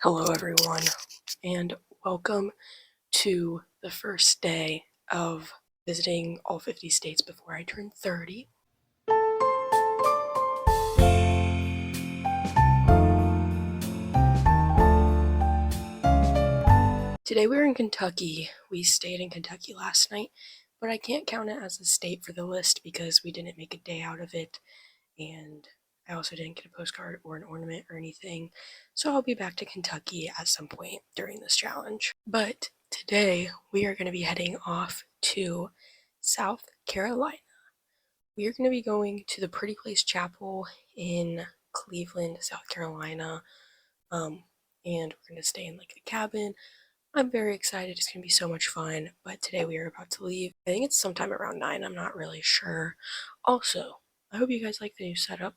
Hello everyone, and welcome to the first day of visiting all 50 states before I turn 30. Today we're in Kentucky. We stayed in Kentucky last night, but I can't count it as a state for the list because we didn't make a day out of it, and I also didn't get a postcard or an ornament or anything, so I'll be back to Kentucky at some point during this challenge. But today we are going to be heading off to South Carolina. We are going to be going to the Pretty Place Chapel in Cleveland, South Carolina, and we're going to stay in like a cabin. I'm very excited. It's going to be so much fun. But today we are about to leave. I think it's sometime around 9. I'm not really sure. Also, I hope you guys like the new setup.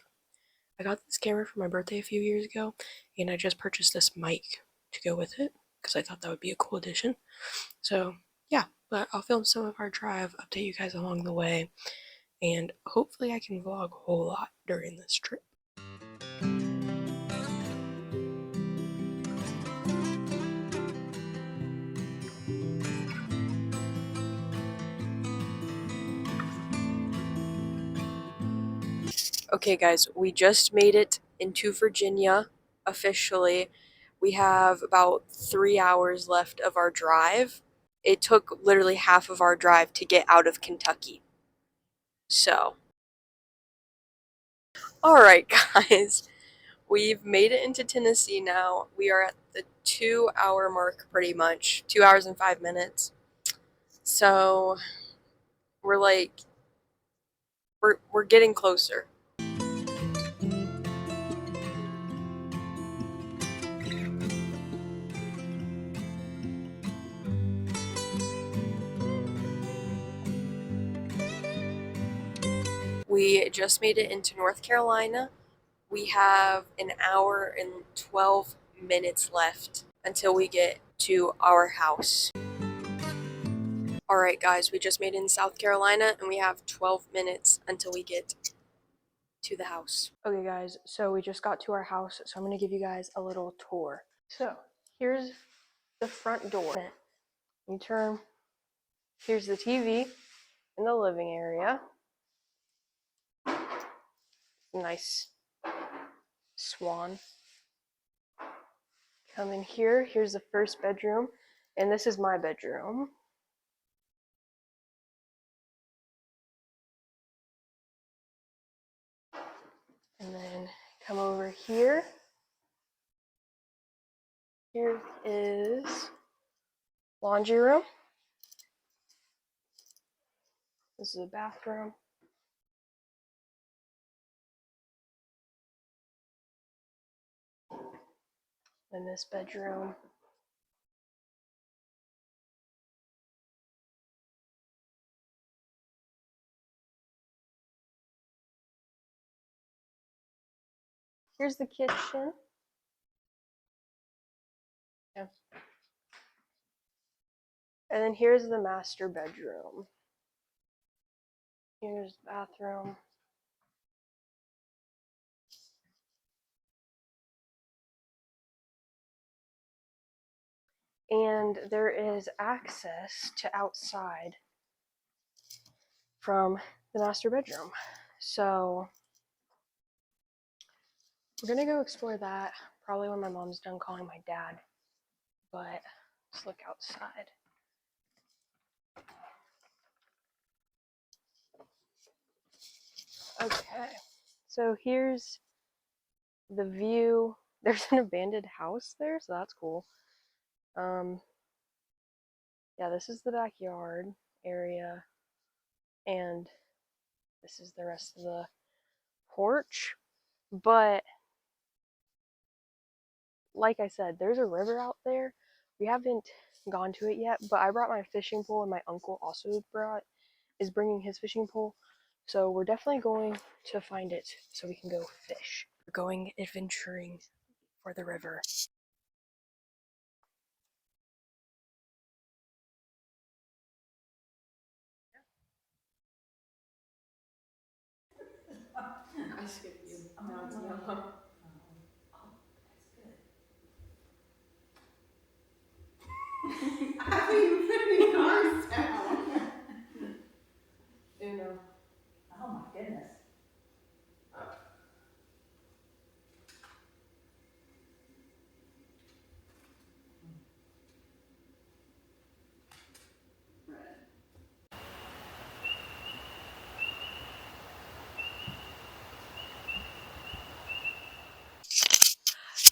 I got this camera for my birthday a few years ago, and I just purchased this mic to go with it because I thought that would be a cool addition. So, yeah, but I'll film some of our drive, update you guys along the way, and hopefully I can vlog a whole lot during this trip. Okay guys, we just made it into Virginia officially. We have about 3 hours left of our drive. It took literally half of our drive to get out of Kentucky. So, alright guys, we've made it into Tennessee now. We are at the 2-hour mark pretty much, 2 hours and 5 minutes. So, we're like, we're getting closer. We just made it into North Carolina. We have an hour and 12 minutes left until we get to our house. Alright guys, we just made it in South Carolina and we have 12 minutes until we get to the house. Okay guys, so we just got to our house, so I'm going to give you guys a little tour. So, here's the front door. You turn, here's the TV in the living area. Nice swan. Come in here, here's the first bedroom, and this is my bedroom. And then come over here. Here is laundry room. This is a bathroom. And this bedroom. Here's the kitchen. Yeah. And then here's the master bedroom. Here's the bathroom. And there is access to outside from the master bedroom. So we're gonna go explore that probably when my mom's done calling my dad. But let's look outside. Okay, so here's the view. There's an abandoned house there, so that's cool. Yeah, this is the backyard area, and this is the rest of the porch. But like I said, there's a river out there. We haven't gone to it yet, but I brought my fishing pole, and my uncle also is bringing his fishing pole. So we're definitely going to find it so we can go fish. We're going adventuring for the river. I skipped you. No. Oh, that's good. How are you putting cars down? Uno. Oh my goodness.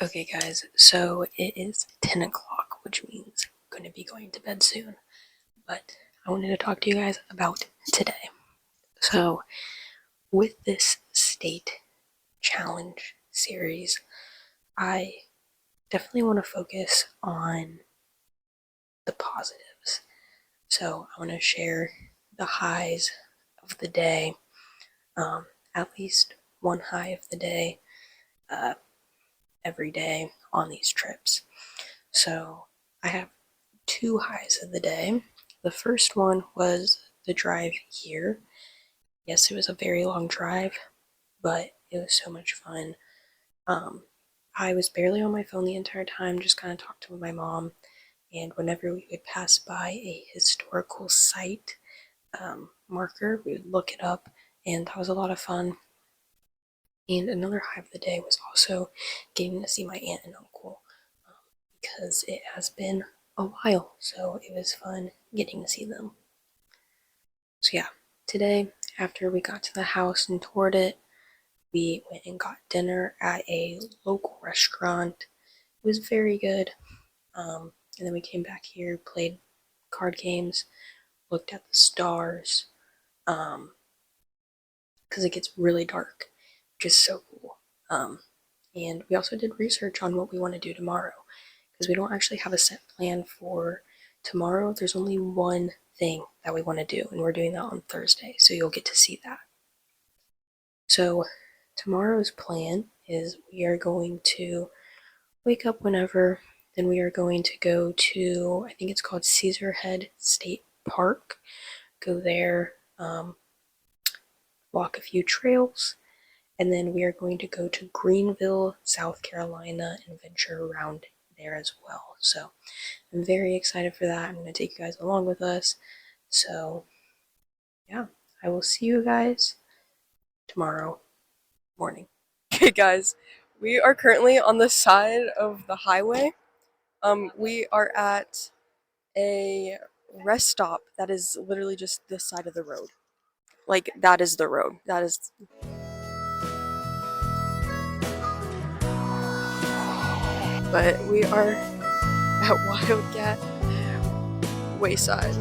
Okay, guys, so it is 10 o'clock, which means I'm going to be going to bed soon. But I wanted to talk to you guys about today. So, with this state challenge series, I definitely want to focus on the positives. So, I want to share the highs of the day, at least one high of the day, every day on these trips. So, I have two highs of the day. The first one was the drive here. Yes, it was a very long drive, but it was so much fun. I was barely on my phone the entire time, just kind of talked to my mom, and whenever we would pass by a historical site marker, we would look it up, and that was a lot of fun. And another high of the day was also getting to see my aunt and uncle because it has been a while, so it was fun getting to see them. So yeah, today after we got to the house and toured it, we went and got dinner at a local restaurant. It was very good. And then we came back here, played card games, looked at the stars, because it gets really dark, which is so cool. And we also did research on what we want to do tomorrow, because we don't actually have a set plan for tomorrow. There's only one thing that we want to do, and we're doing that on Thursday, so you'll get to see that. So tomorrow's plan is we are going to wake up whenever, then we are going to go to, I think it's called Caesar Head State Park, go there, walk a few trails, and then we are going to go to Greenville, South Carolina, and venture around there as well. So I'm very excited for that. I'm going to take you guys along with us. So yeah, I will see you guys tomorrow morning. Okay, guys, we are currently on the side of the highway. We are at a rest stop that is literally just this side of the road. Like, that is the road. That is. But we are at Wildcat Wayside.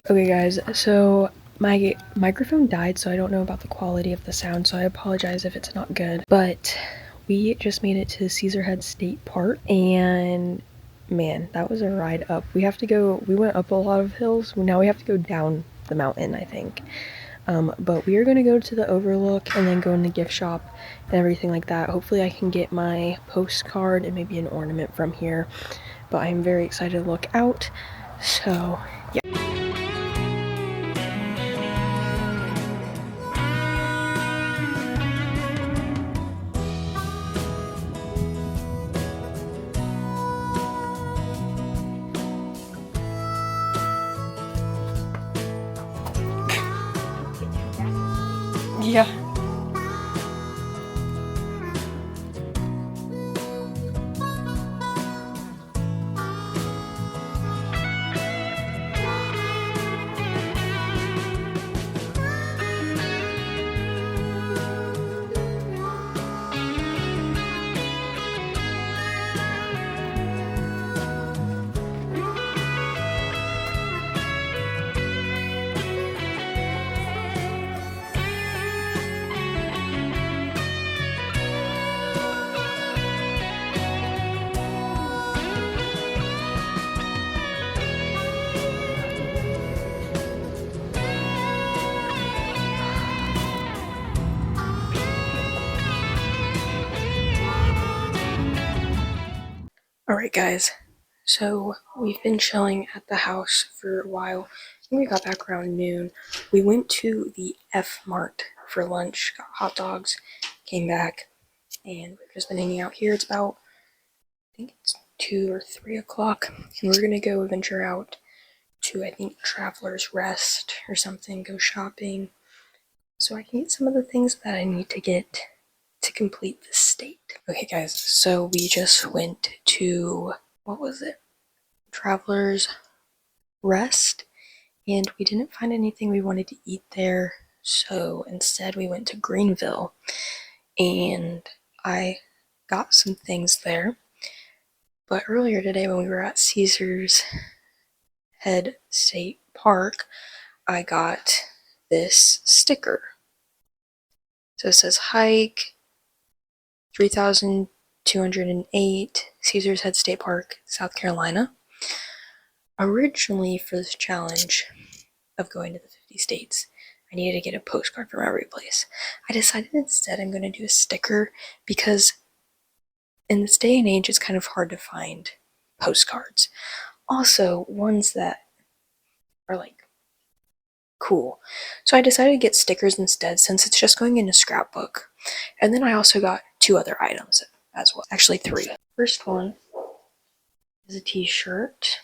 Okay, guys, so my microphone died, so I don't know about the quality of the sound, so I apologize if it's not good. But we just made it to Caesar Head State Park, and man, that was a ride up. We went up a lot of hills, now we have to go down the mountain, I think. But we are going to go to the Overlook and then go in the gift shop and everything like that. Hopefully I can get my postcard and maybe an ornament from here, but I'm very excited to look out, so yeah. Yeah. Alright, guys. So, we've been chilling at the house for a while. I think we got back around noon. We went to the F Mart for lunch, got hot dogs, came back, and we've just been hanging out here. It's about, I think it's 2 or 3 o'clock, and we're gonna go venture out to, I think, Traveler's Rest or something, go shopping, so I can get some of the things that I need to get to complete this state. Okay, guys, so we just went to, what was it? Traveler's Rest, and we didn't find anything we wanted to eat there, so instead we went to Greenville, and I got some things there. But earlier today, when we were at Caesar's Head State Park, I got this sticker. So it says hike 3208 Caesar's Head State Park, South Carolina. Originally, for this challenge of going to the 50 states, I needed to get a postcard from every place. I decided instead I'm going to do a sticker because in this day and age it's kind of hard to find postcards. Also, ones that are like cool. So I decided to get stickers instead since it's just going in a scrapbook. And then I also got 2 other items as well. Actually 3. First one is a t-shirt.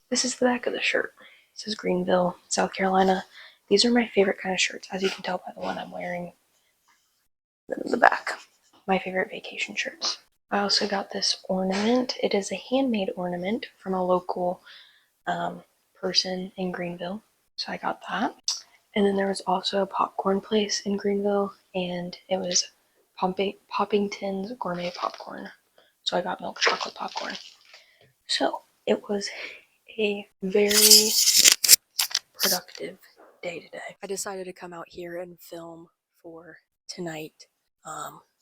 This is the back of the shirt. It says Greenville, South Carolina. These are my favorite kind of shirts, as you can tell by the one I'm wearing in the back. My favorite vacation shirts. I also got this ornament. It is a handmade ornament from a local person in Greenville. So I got that. And then there was also a popcorn place in Greenville, and it was Poppington's Gourmet Popcorn. So I got milk chocolate popcorn. So it was a very productive day today. I decided to come out here and film for tonight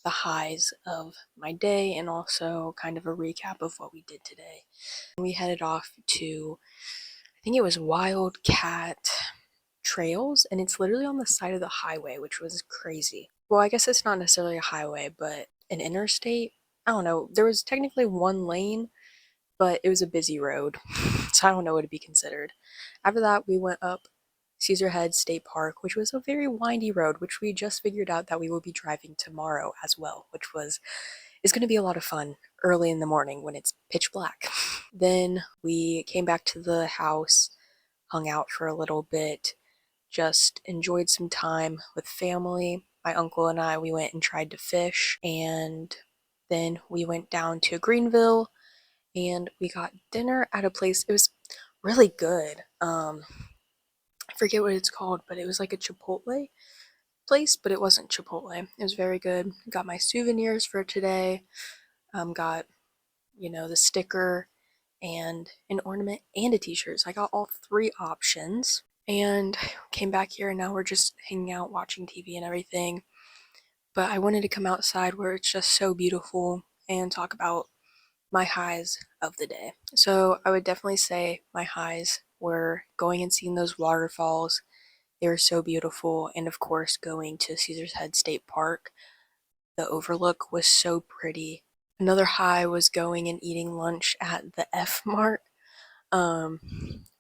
the highs of my day and also kind of a recap of what we did today. We headed off to, I think it was Wildcat Trails, and it's literally on the side of the highway, which was crazy. Well, I guess it's not necessarily a highway, but an interstate. I don't know. There was technically one lane, but it was a busy road, so I don't know what it'd be considered. After that, we went up Caesar Head State Park, which was a very windy road, which we just figured out that we will be driving tomorrow as well, which is going to be a lot of fun early in the morning when it's pitch black. Then we came back to the house, hung out for a little bit, just enjoyed some time with family. My uncle and I, we went and tried to fish, and then we went down to Greenville and we got dinner at a place. It was really good. I forget what it's called, but it was like a Chipotle place, but it wasn't Chipotle. It was very good. Got my souvenirs for today. Got, the sticker and an ornament and a t-shirt. So I got all 3 options and came back here, and now we're just hanging out, watching TV and everything. But I wanted to come outside where it's just so beautiful and talk about my highs of the day. So I would definitely say my highs were going and seeing those waterfalls. They were so beautiful. And of course, going to Caesar's Head State Park. The overlook was so pretty. Another high was going and eating lunch at the F Mart.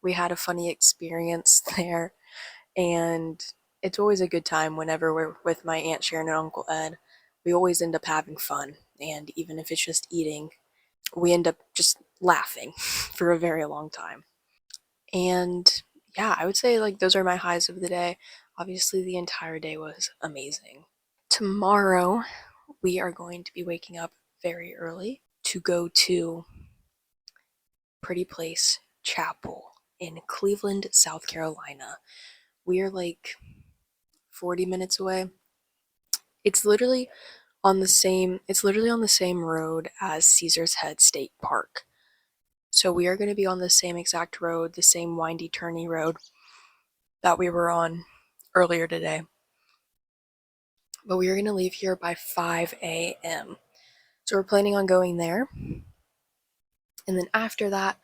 We had a funny experience there, and it's always a good time whenever we're with my Aunt Sharon and Uncle Ed. We always end up having fun, and even if it's just eating, we end up just laughing for a very long time. And yeah, I would say like those are my highs of the day. Obviously, the entire day was amazing. Tomorrow, we are going to be waking up very early to go to Pretty Place Chapel in Cleveland, South Carolina. We are like 40 minutes away. It's literally on the same road as Caesar's Head State Park. So we are going to be on the same exact road, the same windy turny road that we were on earlier today. But we are going to leave here by 5 a.m. So we're planning on going there. And then after that,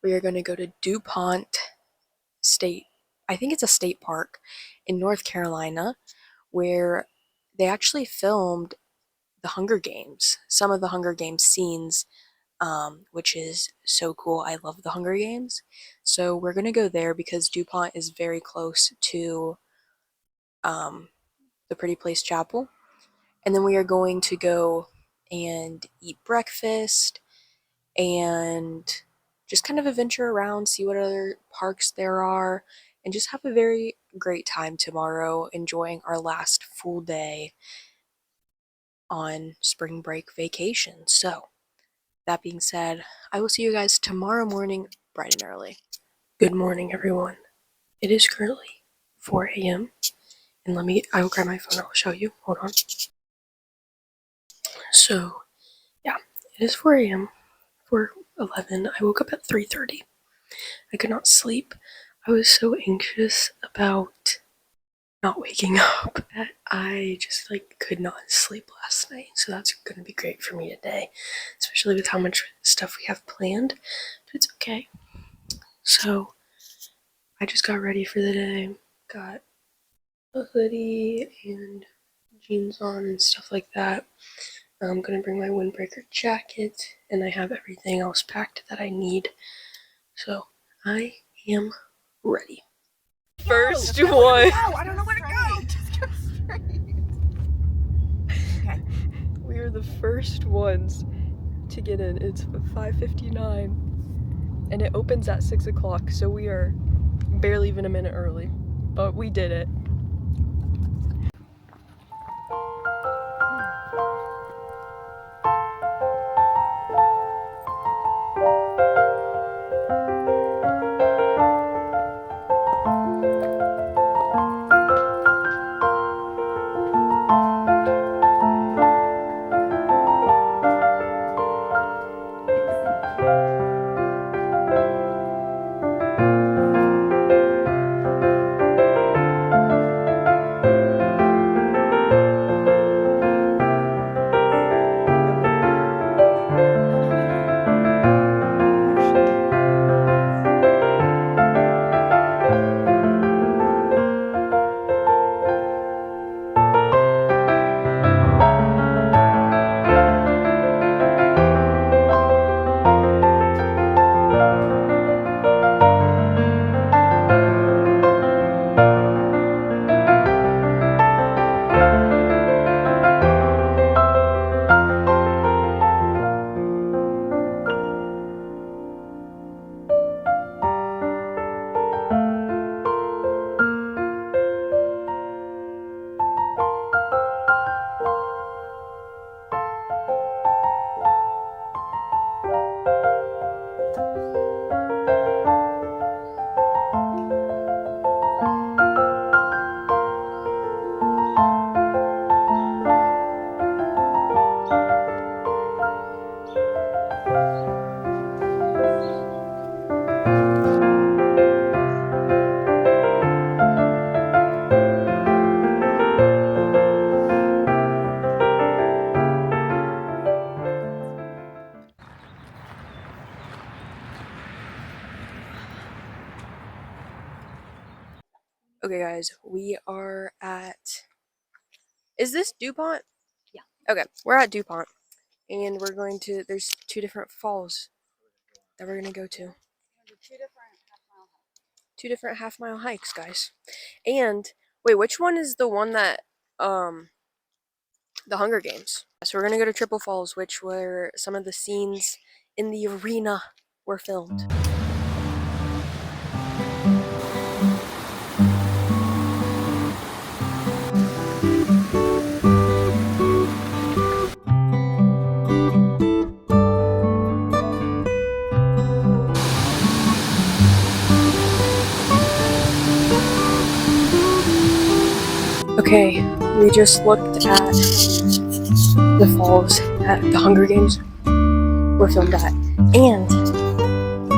we are going to go to DuPont State. I think it's a state park in North Carolina where they actually filmed the Hunger Games, some of the Hunger Games scenes, which is so cool. I love the Hunger Games. So we're gonna go there because DuPont is very close to the Pretty Place Chapel. And then we are going to go and eat breakfast and just kind of adventure around, see what other parks there are, and just have a very great time tomorrow, enjoying our last full day on spring break vacation. So, that being said, I will see you guys tomorrow morning, bright and early. Good morning, everyone. It is currently 4 a.m. And I will grab my phone, I'll show you. Hold on. So, yeah, it is 4 a.m. 4:11. I woke up at 3:30. I could not sleep. I was so anxious about not waking up that I just could not sleep last night. So that's gonna be great for me today, especially with how much stuff we have planned. But it's okay. So I just got ready for the day. Got a hoodie and jeans on and stuff like that. I'm gonna bring my windbreaker jacket, and I have everything else packed that I need. So I am ready. First one. I don't know where to go. Just go straight. Okay. We are the first ones to get in. It's 5:59, and it opens at 6 o'clock, so we are barely even a minute early, but we did it. Okay, guys, we are at. Is this DuPont? Yeah. Okay, we're at DuPont, and we're going to. There's two different falls that we're gonna go to. Two different half-mile hikes, guys. And wait, which one is the one that the Hunger Games? So we're gonna go to Triple Falls, which where some of the scenes in the arena were filmed. Okay, we just looked at the falls that the Hunger Games were filmed at, and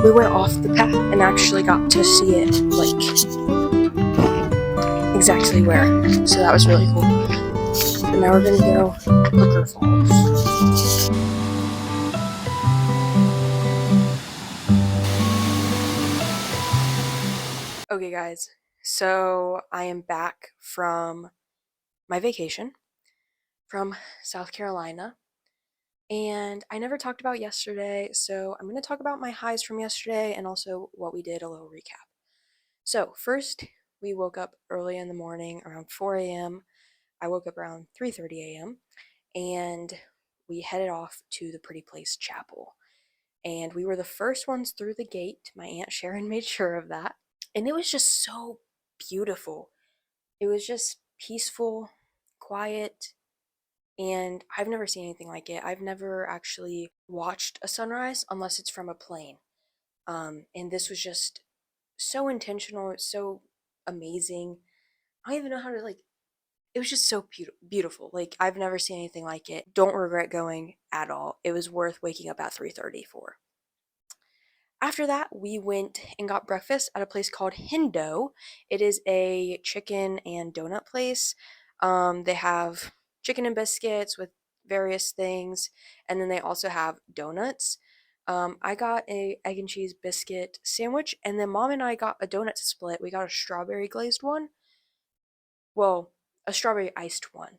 we went off the path and actually got to see it, exactly where. So that was really cool. And now we're gonna go Hooker Falls. Okay, guys, so I am back from my vacation. from South Carolina. And I never talked about yesterday, so I'm going to talk about my highs from yesterday and also what we did, a little recap. So, first, we woke up early in the morning around 4 a.m. I woke up around 3:30 a.m. and we headed off to the Pretty Place Chapel. And we were the first ones through the gate. My Aunt Sharon made sure of that. And it was just so beautiful. It was just peaceful, quiet, and I've never seen anything like it. I've never actually watched a sunrise unless it's from a plane. And this was just so intentional. It's so amazing. I don't even know how to like. It was just so beautiful. Like I've never seen anything like it. Don't regret going at all. It was worth waking up at 3:30 for. After that, we went and got breakfast at a place called Hindo. It is a chicken and donut place. They have chicken and biscuits with various things, and then they also have donuts. I got a egg and cheese biscuit sandwich, and then mom and I got a donut to split. We got a strawberry glazed one. Well, a strawberry iced one.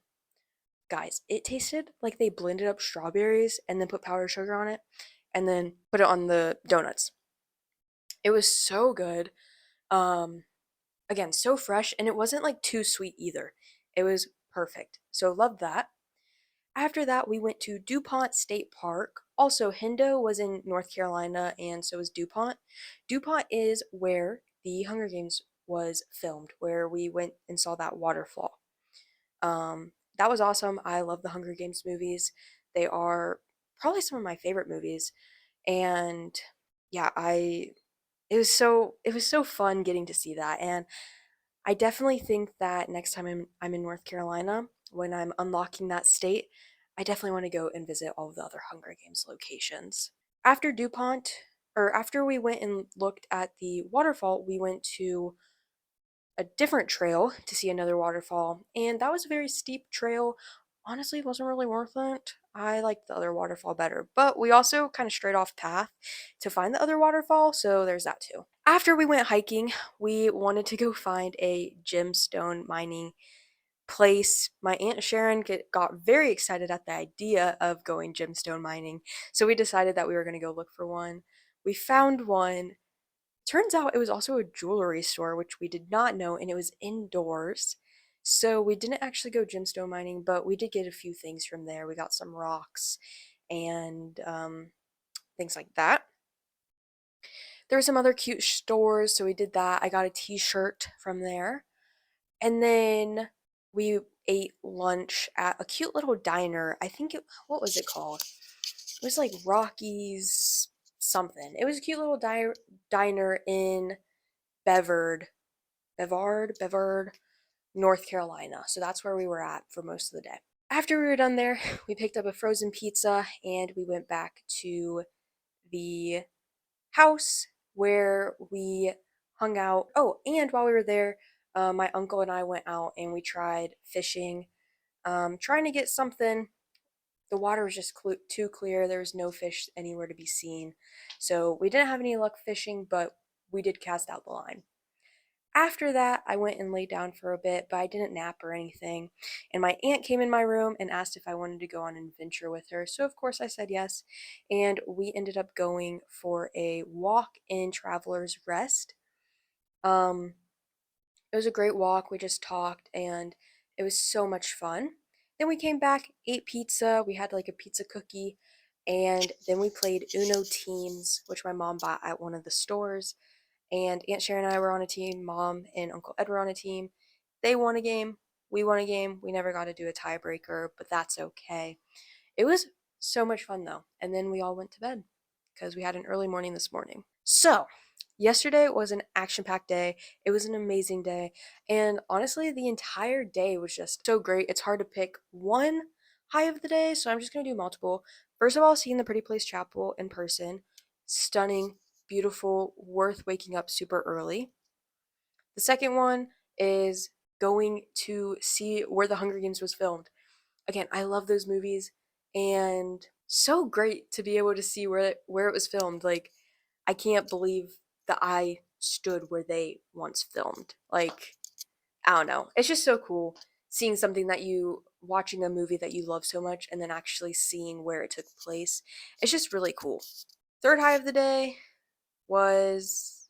Guys, it tasted like they blended up strawberries and then put powdered sugar on it, and then put it on the donuts. It was so good. Um, Again, so fresh, and it wasn't like too sweet either. It was perfect. So loved that. After that, we went to DuPont State Park. Also, Hindo was in North Carolina, and so was DuPont. DuPont is where the Hunger Games was filmed, where we went and saw that waterfall. That was awesome. I love the Hunger Games movies. They are probably some of my favorite movies, and yeah, I it was so fun getting to see that, and I definitely think that next time I'm in North Carolina, when I'm unlocking that state, I definitely want to go and visit all of the other Hunger Games locations. After DuPont, or after we went and looked at the waterfall, we went to a different trail to see another waterfall, and that was a very steep trail. Honestly, it wasn't really worth it. I liked the other waterfall better, but we also kind of strayed off path to find the other waterfall, so there's that too. After we went hiking, we wanted to go find a gemstone mining place. My Aunt Sharon got very excited at the idea of going gemstone mining, so we decided that we were going to go look for one. We found one. Turns out it was also a jewelry store, which we did not know, and it was indoors. So we didn't actually go gemstone mining, but we did get a few things from there. We got some rocks and things like that. There were some other cute stores, so we did that. I got a t-shirt from there. And then we ate lunch at a cute little diner. What was it called? It was like Rocky's something. It was a cute little diner in Bevard, North Carolina. So that's where we were at for most of the day. After we were done there, we picked up a frozen pizza and we went back to the house where we hung out. Oh, and while we were there, my uncle and I went out and we tried fishing, trying to get something. The water was just too clear. There was no fish anywhere to be seen. So we didn't have any luck fishing, but we did cast out the line. After that, I went and laid down for a bit, but I didn't nap or anything. And my aunt came in my room and asked if I wanted to go on an adventure with her. So, of course, I said yes. And we ended up going for a walk in Traveler's Rest. Um, it was a great walk. We just talked and it was so much fun. Then we came back, ate pizza. We had like a pizza cookie. And then we played Uno Teams, which my mom bought at one of the stores. And Aunt Sharon and I were on a team. Mom and Uncle Ed were on a team. They won a game. We won a game. We never got to do a tiebreaker, but that's okay. It was so much fun though. And then we all went to bed because we had an early morning this morning. So, yesterday was an action packed day. It was an amazing day. And honestly, the entire day was just so great. It's hard to pick one high of the day, so I'm just going to do multiple. First of all, seeing the Pretty Place Chapel in person, stunning, beautiful, worth waking up super early. The second one is going to see where the Hunger Games was filmed. Again, I love those movies and so great to be able to see where it was filmed. Like I can't believe that I stood where they once filmed. Like I don't know. It's just so cool seeing something that you watching a movie that you love so much and then actually seeing where it took place. It's just really cool. Third high of the day was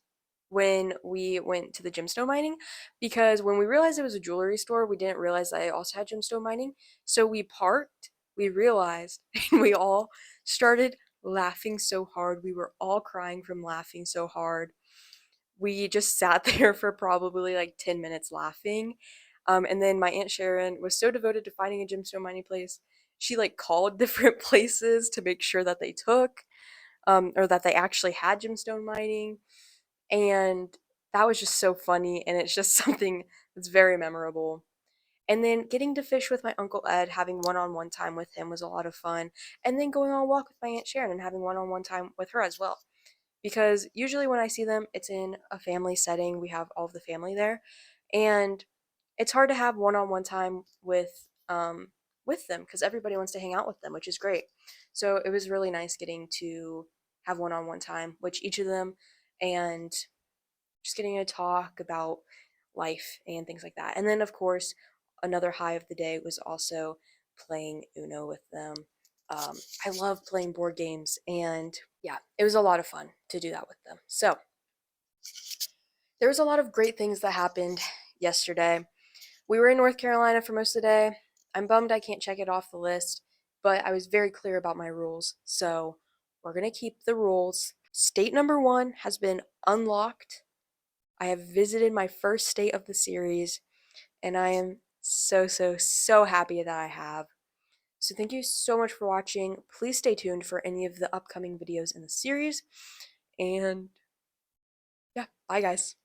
when we went to the gemstone mining, because when we realized it was a jewelry store, we didn't realize that it also had gemstone mining. So we parked, we realized, and we all started laughing so hard. We were all crying from laughing so hard. We just sat there for probably like 10 minutes laughing. And then my Aunt Sharon was so devoted to finding a gemstone mining place. She like called different places to make sure that they took, or that they actually had gemstone mining. And that was just so funny. And it's just something that's very memorable. And then getting to fish with my Uncle Ed, having one on one time with him was a lot of fun. And then going on a walk with my Aunt Sharon and having one on one time with her as well, because usually when I see them, it's in a family setting. We have all of the family there, and it's hard to have one-on-one time with them because everybody wants to hang out with them, which is great. So it was really nice getting to have one-on-one time with each of them, and just getting to talk about life and things like that. And then of course, another high of the day was also playing Uno with them. I love playing board games, and yeah, it was a lot of fun to do that with them. So there was a lot of great things that happened yesterday. We were in North Carolina for most of the day. I'm bummed I can't check it off the list, but I was very clear about my rules. So we're going to keep the rules. State number 1 has been unlocked. I have visited my first state of the series, and I am so, so, so happy that I have. So thank you so much for watching. Please stay tuned for any of the upcoming videos in the series. And yeah, bye guys.